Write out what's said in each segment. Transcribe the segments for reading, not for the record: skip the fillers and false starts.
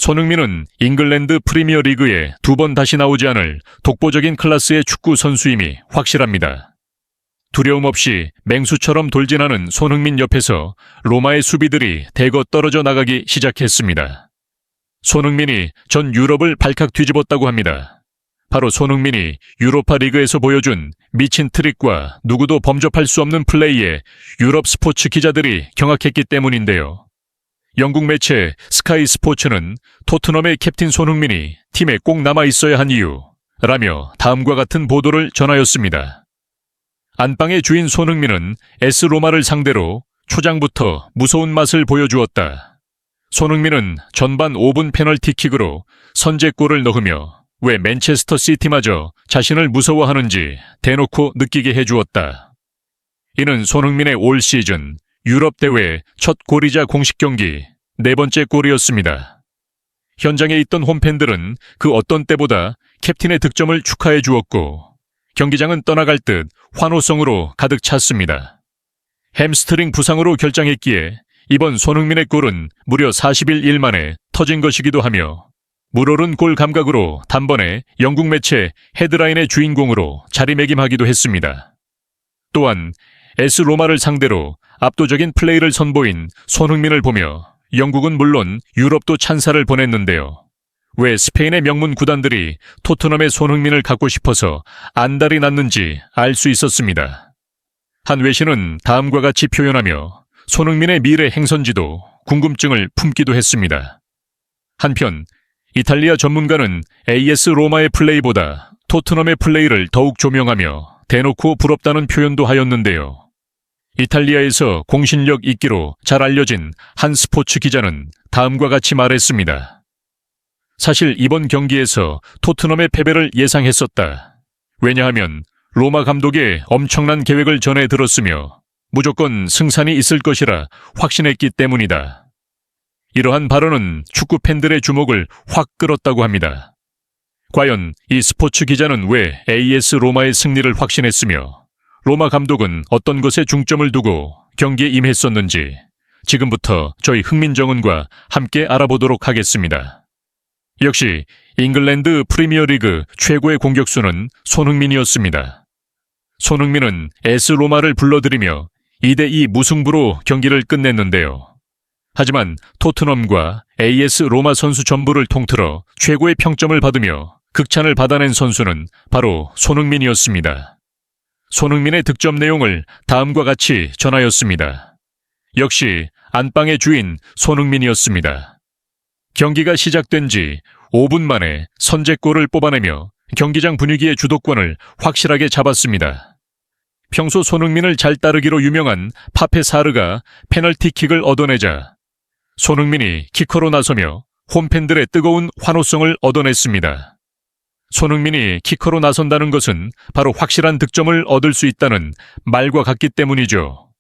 손흥민은 잉글랜드 프리미어리그에 2번 다시 나오지 않을 독보적인 클래스의 축구 선수임이 확실합니다. 두려움 없이 맹수처럼 돌진하는 손흥민 옆에서 로마의 수비들이 대거 떨어져 나가기 시작했습니다. 손흥민이 전 유럽을 발칵 뒤집었다고 합니다. 바로 손흥민이 유로파 리그에서 보여준 미친 트릭과 누구도 범접할 수 없는 플레이에 유럽 스포츠 기자들이 경악했기 때문인데요. 영국 매체 스카이 스포츠는 토트넘의 캡틴 손흥민이 팀에 꼭 남아 있어야 한 이유라며 다음과 같은 보도를 전하였습니다. 안방의 주인 손흥민은 에스 로마를 상대로 초장부터 무서운 맛을 보여주었다. 손흥민은 전반 5분 페널티킥으로 선제골을 넣으며 왜 맨체스터 시티마저 자신을 무서워하는지 대놓고 느끼게 해주었다. 이는 손흥민의 올 시즌 유럽 대회 첫 골이자 공식 경기 4번째 골이었습니다. 현장에 있던 홈팬들은 그 어떤 때보다 캡틴의 득점을 축하해 주었고 경기장은 떠나갈 듯 환호성으로 가득 찼습니다. 햄스트링 부상으로 결장했기에 이번 손흥민의 골은 무려 41일 만에 터진 것이기도 하며 물오른 골 감각으로 단번에 영국 매체 헤드라인의 주인공으로 자리매김하기도 했습니다. 또한 에스 로마를 상대로 압도적인 플레이를 선보인 손흥민을 보며 영국은 물론 유럽도 찬사를 보냈는데요. 왜 스페인의 명문 구단들이 토트넘의 손흥민을 갖고 싶어서 안달이 났는지 알 수 있었습니다. 한 외신은 다음과 같이 표현하며 손흥민의 미래 행선지도 궁금증을 품기도 했습니다. 한편 이탈리아 전문가는 AS 로마의 플레이보다 토트넘의 플레이를 더욱 조명하며 대놓고 부럽다는 표현도 하였는데요. 이탈리아에서 공신력 있기로 잘 알려진 한 스포츠 기자는 다음과 같이 말했습니다. 사실 이번 경기에서 토트넘의 패배를 예상했었다. 왜냐하면 로마 감독의 엄청난 계획을 전해 들었으며 무조건 승산이 있을 것이라 확신했기 때문이다. 이러한 발언은 축구 팬들의 주목을 확 끌었다고 합니다. 과연 이 스포츠 기자는 왜 AS 로마의 승리를 확신했으며 로마 감독은 어떤 것에 중점을 두고 경기에 임했었는지 지금부터 저희 흥민정은과 함께 알아보도록 하겠습니다. 역시 잉글랜드 프리미어리그 최고의 공격수는 손흥민이었습니다. 손흥민은 에스 로마를 불러들이며 2대2 무승부로 경기를 끝냈는데요. 하지만 토트넘과 AS 로마 선수 전부를 통틀어 최고의 평점을 받으며 극찬을 받아낸 선수는 바로 손흥민이었습니다. 손흥민의 득점 내용을 다음과 같이 전하였습니다. 역시 안방의 주인 손흥민이었습니다. 경기가 시작된 지 5분 만에 선제골을 뽑아내며 경기장 분위기의 주도권을 확실하게 잡았습니다. 평소 손흥민을 잘 따르기로 유명한 파페 사르가 페널티킥을 얻어내자 손흥민이 키커로 나서며 홈팬들의 뜨거운 환호성을 얻어냈습니다. 손흥민이 키커로 나선다는 것은 바로 확실한 득점을 얻을 수 있다는 말과 같기 때문이죠.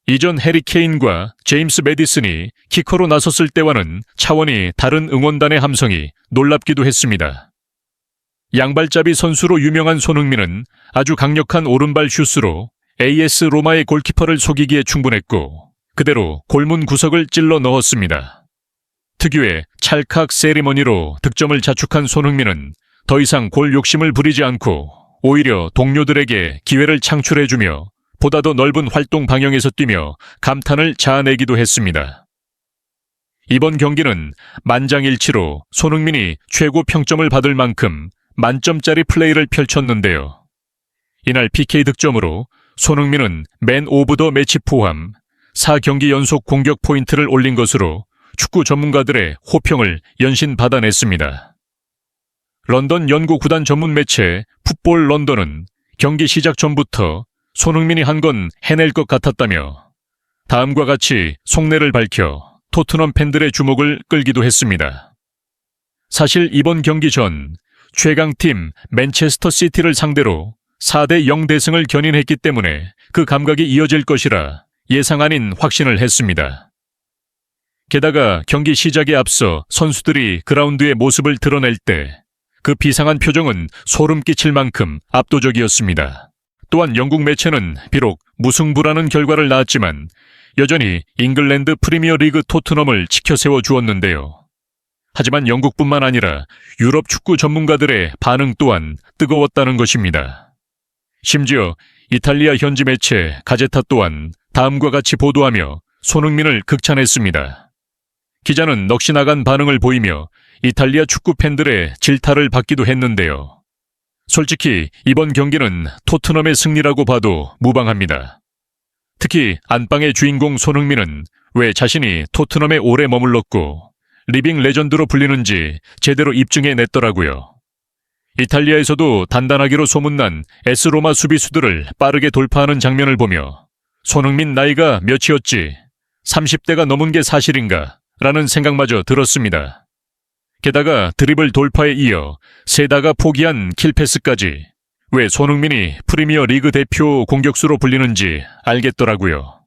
이전 해리 케인과 제임스 매디슨이 키커로 나섰을 때와는 차원이 다른 응원단의 함성이 놀랍기도 했습니다. 양발잡이 선수로 유명한 손흥민은 아주 강력한 오른발 슛으로 AS 로마의 골키퍼를 속이기에 충분했고 그대로 골문 구석을 찔러 넣었습니다. 특유의 찰칵 세리머니로 득점을 자축한 손흥민은 더 이상 골 욕심을 부리지 않고 오히려 동료들에게 기회를 창출해주며 보다 더 넓은 활동 방향에서 뛰며 감탄을 자아내기도 했습니다. 이번 경기는 만장일치로 손흥민이 최고 평점을 받을 만큼 만점짜리 플레이를 펼쳤는데요. 이날 PK 득점으로 손흥민은 맨 오브 더 매치 포함 4경기 연속 공격 포인트를 올린 것으로 축구 전문가들의 호평을 연신 받아냈습니다. 런던 연고 구단 전문 매체 풋볼 런던은 경기 시작 전부터 손흥민이 한 건 해낼 것 같았다며 다음과 같이 속내를 밝혀 토트넘 팬들의 주목을 끌기도 했습니다. 사실 이번 경기 전 최강팀 맨체스터 시티를 상대로 4대0 대승을 견인했기 때문에 그 감각이 이어질 것이라 예상 아닌 확신을 했습니다. 게다가 경기 시작에 앞서 선수들이 그라운드의 모습을 드러낼 때 그 비상한 표정은 소름 끼칠 만큼 압도적이었습니다. 또한 영국 매체는 비록 무승부라는 결과를 낳았지만 여전히 잉글랜드 프리미어리그 토트넘을 치켜세워 주었는데요. 하지만 영국뿐만 아니라 유럽 축구 전문가들의 반응 또한 뜨거웠다는 것입니다. 심지어 이탈리아 현지 매체 가제타 또한 다음과 같이 보도하며 손흥민을 극찬했습니다. 기자는 넋이 나간 반응을 보이며 이탈리아 축구 팬들의 질타를 받기도 했는데요. 솔직히 이번 경기는 토트넘의 승리라고 봐도 무방합니다. 특히 안방의 주인공 손흥민은 왜 자신이 토트넘에 오래 머물렀고 리빙 레전드로 불리는지 제대로 입증해냈더라고요. 이탈리아에서도 단단하기로 소문난 에스로마 수비수들을 빠르게 돌파하는 장면을 보며 손흥민 나이가 몇이었지? 30대가 넘은 게 사실인가? 라는 생각마저 들었습니다. 게다가 드리블 돌파에 이어 세다가 포기한 킬패스까지 왜 손흥민이 프리미어 리그 대표 공격수로 불리는지 알겠더라고요.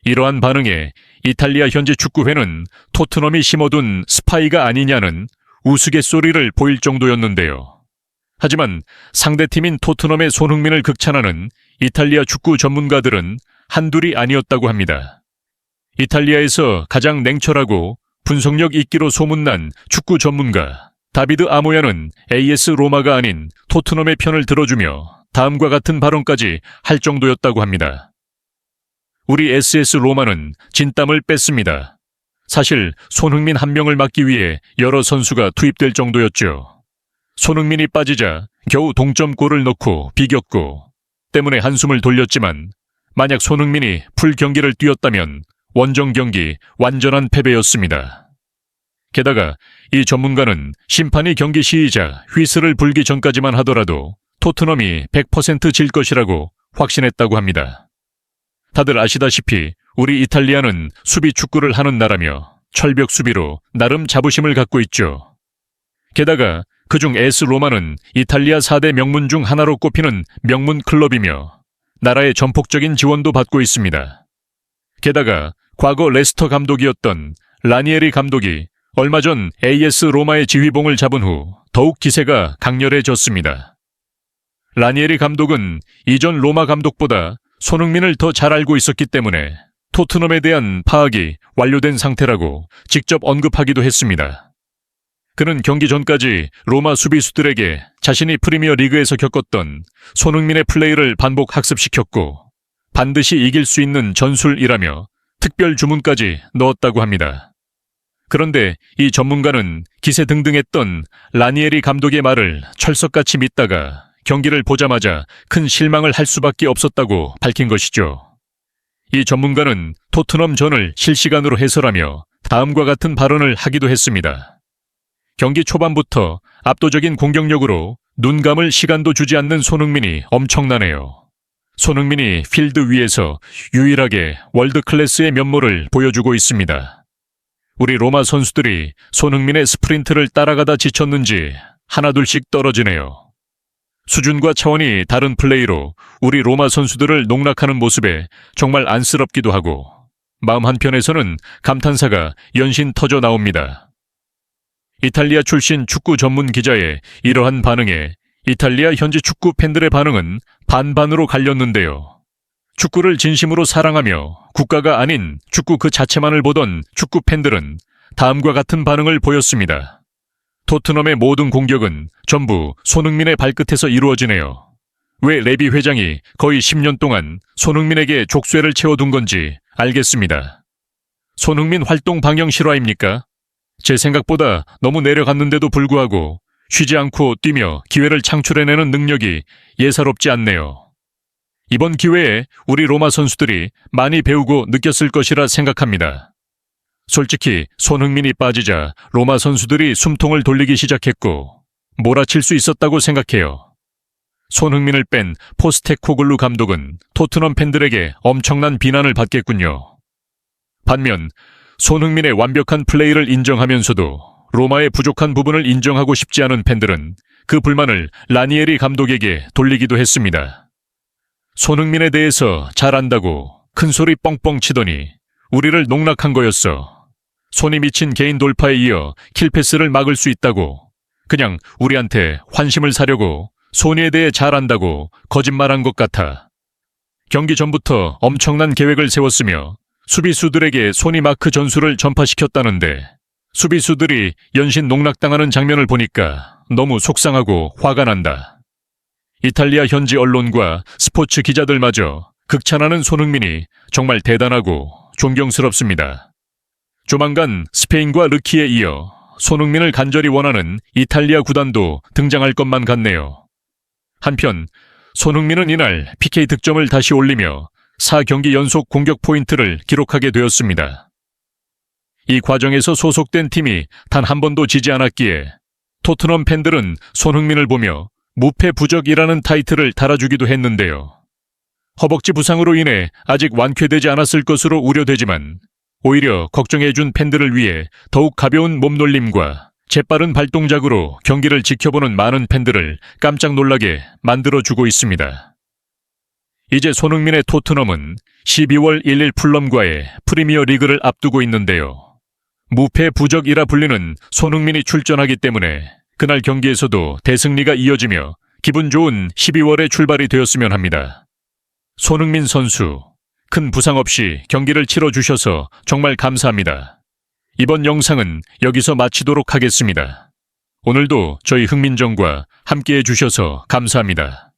이러한 반응에 이탈리아 현지 축구회는 토트넘이 심어둔 스파이가 아니냐는 우스갯소리를 보일 정도였는데요. 하지만 상대팀인 토트넘의 손흥민을 극찬하는 이탈리아 축구 전문가들은 한둘이 아니었다고 합니다. 이탈리아에서 가장 냉철하고 분석력 있기로 소문난 축구 전문가 다비드 아모야는 AS 로마가 아닌 토트넘의 편을 들어주며 다음과 같은 발언까지 할 정도였다고 합니다. 우리 SS 로마는 진땀을 뺐습니다. 사실 손흥민 한 명을 막기 위해 여러 선수가 투입될 정도였죠. 손흥민이 빠지자 겨우 동점골을 넣고 비겼고 때문에 한숨을 돌렸지만 만약 손흥민이 풀 경기를 뛰었다면 원정 경기 완전한 패배였습니다. 게다가 이 전문가는 심판이 경기 시작 휘슬을 불기 전까지만 하더라도 토트넘이 100% 질 것이라고 확신했다고 합니다. 다들 아시다시피 우리 이탈리아는 수비 축구를 하는 나라며 철벽 수비로 나름 자부심을 갖고 있죠. 게다가 그중 AS 로마는 이탈리아 4대 명문 중 하나로 꼽히는 명문 클럽이며 나라의 전폭적인 지원도 받고 있습니다. 게다가 과거 레스터 감독이었던 라니에리 감독이 얼마 전 AS 로마의 지휘봉을 잡은 후 더욱 기세가 강렬해졌습니다. 라니에리 감독은 이전 로마 감독보다 손흥민을 더 잘 알고 있었기 때문에 토트넘에 대한 파악이 완료된 상태라고 직접 언급하기도 했습니다. 그는 경기 전까지 로마 수비수들에게 자신이 프리미어 리그에서 겪었던 손흥민의 플레이를 반복 학습시켰고 반드시 이길 수 있는 전술이라며 특별 주문까지 넣었다고 합니다. 그런데 이 전문가는 기세등등했던 라니에리 감독의 말을 철석같이 믿다가 경기를 보자마자 큰 실망을 할 수밖에 없었다고 밝힌 것이죠. 이 전문가는 토트넘전을 실시간으로 해설하며 다음과 같은 발언을 하기도 했습니다. 경기 초반부터 압도적인 공격력으로 눈 감을 시간도 주지 않는 손흥민이 엄청나네요. 손흥민이 필드 위에서 유일하게 월드 클래스의 면모를 보여주고 있습니다. 우리 로마 선수들이 손흥민의 스프린트를 따라가다 지쳤는지 하나둘씩 떨어지네요. 수준과 차원이 다른 플레이로 우리 로마 선수들을 농락하는 모습에 정말 안쓰럽기도 하고 마음 한편에서는 감탄사가 연신 터져 나옵니다. 이탈리아 출신 축구 전문 기자의 이러한 반응에 이탈리아 현지 축구 팬들의 반응은 반반으로 갈렸는데요. 축구를 진심으로 사랑하며 국가가 아닌 축구 그 자체만을 보던 축구 팬들은 다음과 같은 반응을 보였습니다. 토트넘의 모든 공격은 전부 손흥민의 발끝에서 이루어지네요. 왜 레비 회장이 거의 10년 동안 손흥민에게 족쇄를 채워둔 건지 알겠습니다. 손흥민 활동 방영 실화입니까? 제 생각보다 너무 내려갔는데도 불구하고 쉬지 않고 뛰며 기회를 창출해내는 능력이 예사롭지 않네요. 이번 기회에 우리 로마 선수들이 많이 배우고 느꼈을 것이라 생각합니다. 솔직히 손흥민이 빠지자 로마 선수들이 숨통을 돌리기 시작했고 몰아칠 수 있었다고 생각해요. 손흥민을 뺀 포스테코글루 감독은 토트넘 팬들에게 엄청난 비난을 받겠군요. 반면 손흥민의 완벽한 플레이를 인정하면서도 로마의 부족한 부분을 인정하고 싶지 않은 팬들은 그 불만을 라니에리 감독에게 돌리기도 했습니다. 손흥민에 대해서 잘 안다고 큰소리 뻥뻥 치더니 우리를 농락한 거였어. 손이 미친 개인 돌파에 이어 킬패스를 막을 수 있다고 그냥 우리한테 환심을 사려고 손에 대해 잘 안다고 거짓말한 것 같아. 경기 전부터 엄청난 계획을 세웠으며 수비수들에게 손이 마크 전술을 전파시켰다는데 수비수들이 연신 농락당하는 장면을 보니까 너무 속상하고 화가 난다. 이탈리아 현지 언론과 스포츠 기자들마저 극찬하는 손흥민이 정말 대단하고 존경스럽습니다. 조만간 스페인과 르키에 이어 손흥민을 간절히 원하는 이탈리아 구단도 등장할 것만 같네요. 한편 손흥민은 이날 PK 득점을 다시 올리며 4경기 연속 공격 포인트를 기록하게 되었습니다. 이 과정에서 소속된 팀이 단 한 번도 지지 않았기에 토트넘 팬들은 손흥민을 보며 무패부적이라는 타이틀을 달아주기도 했는데요. 허벅지 부상으로 인해 아직 완쾌되지 않았을 것으로 우려되지만 오히려 걱정해준 팬들을 위해 더욱 가벼운 몸놀림과 재빠른 발동작으로 경기를 지켜보는 많은 팬들을 깜짝 놀라게 만들어주고 있습니다. 이제 손흥민의 토트넘은 12월 1일 풀럼과의 프리미어 리그를 앞두고 있는데요. 무패부적이라 불리는 손흥민이 출전하기 때문에 그날 경기에서도 대승리가 이어지며 기분 좋은 12월의 출발이 되었으면 합니다. 손흥민 선수, 큰 부상 없이 경기를 치러주셔서 정말 감사합니다. 이번 영상은 여기서 마치도록 하겠습니다. 오늘도 저희 흥민정과 함께해 주셔서 감사합니다.